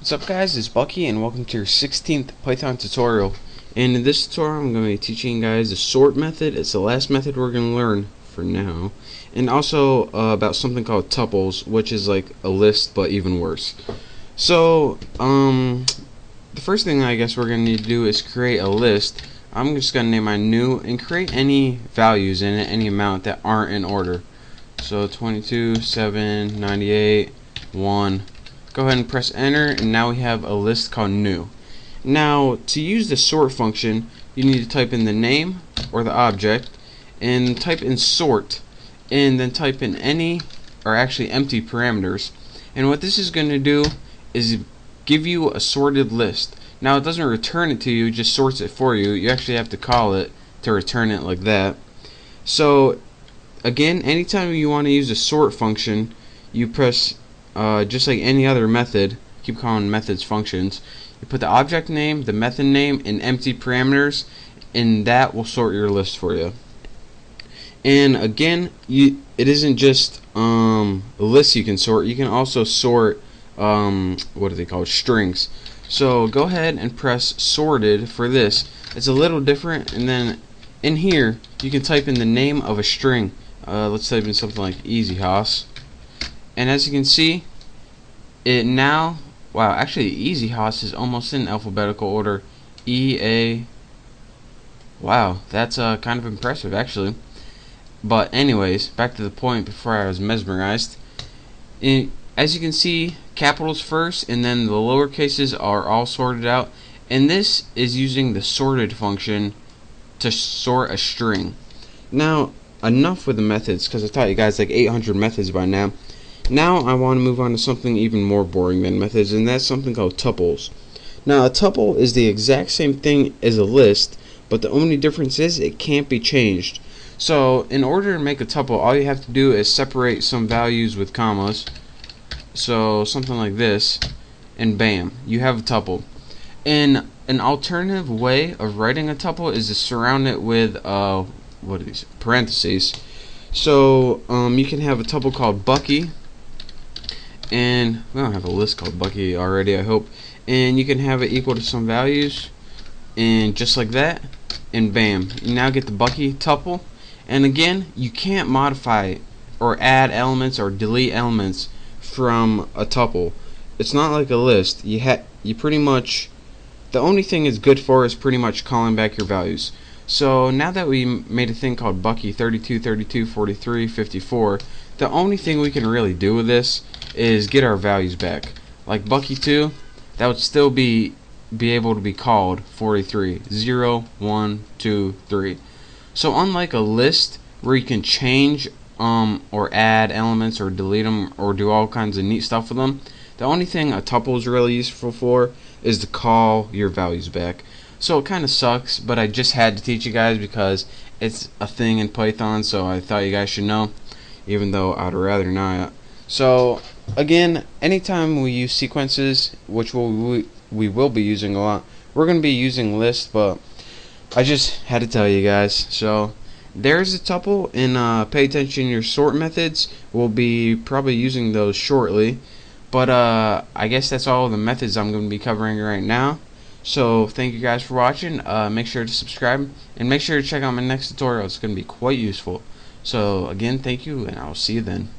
What's up guys, it's Bucky and welcome to your 16th Python tutorial. And in this tutorial I'm going to be teaching you guys the sort method. It's the last method we're going to learn for now. And also about something called tuples, which is like a list but even worse. So the first thing I guess we're going to need to do is create a list. I'm just going to name my new and create any values in it, any amount that aren't in order. So 22, 7, 98, 1. Go ahead and press enter, and now we have a list called new. Now to use the sort function, you need to type in the name or the object and type in sort, and then type in any or actually empty parameters. And what this is going to do is give you a sorted list. Now it doesn't return it to you, it just sorts it for you. You actually have to call it to return it like that. So again, anytime you want to use a sort function, you press just like any other method, keep calling methods functions, you put the object name, the method name, and empty parameters, and that will sort your list for you. And again, it isn't just a list you can sort, you can also sort what are they called, strings. So go ahead and press sorted for this. It's a little different, and then in here you can type in the name of a string. Let's type in something like easy house. And as you can see, it now, wow, actually easy house is almost in alphabetical order. E-A, wow, that's kind of impressive actually. But anyways, back to the point before I was mesmerized. As you can see, capitals first and then the lower cases are all sorted out, and this is using the sorted function to sort a string. Now enough with the methods, because I taught you guys like 800 methods by now. Now I want to move on to something even more boring than methods, and that's something called tuples. Now a tuple is the exact same thing as a list, but the only difference is it can't be changed. So in order to make a tuple, all you have to do is separate some values with commas. So something like this, and bam, you have a tuple. And an alternative way of writing a tuple is to surround it with what are these, parentheses. So you can have a tuple called Bucky, and we don't have a list called Bucky already, I hope, and you can have it equal to some values, and just like that, and bam, you now get the Bucky tuple. And again, you can't modify or add elements or delete elements from a tuple. It's not like a list. You pretty much, the only thing it's good for is pretty much calling back your values. So now that we made a thing called Bucky 32, 32, 43, 54, the only thing we can really do with this is get our values back. Like Bucky 2, that would still be able to be called 43, 0, 1, 2, 3. So unlike a list where you can change or add elements or delete them or do all kinds of neat stuff with them, the only thing a tuple is really useful for is to call your values back. So it kind of sucks, but I just had to teach you guys because it's a thing in Python, so I thought you guys should know, even though I'd rather not. So again, anytime we use sequences, which we will be using a lot, we're going to be using lists, but I just had to tell you guys. So there's a tuple, and pay attention to your sort methods. We'll be probably using those shortly, but I guess that's all the methods I'm going to be covering right now. So thank you guys for watching. Make sure to subscribe and make sure to check out my next tutorial. It's going to be quite useful. So again, thank you, and I'll see you then.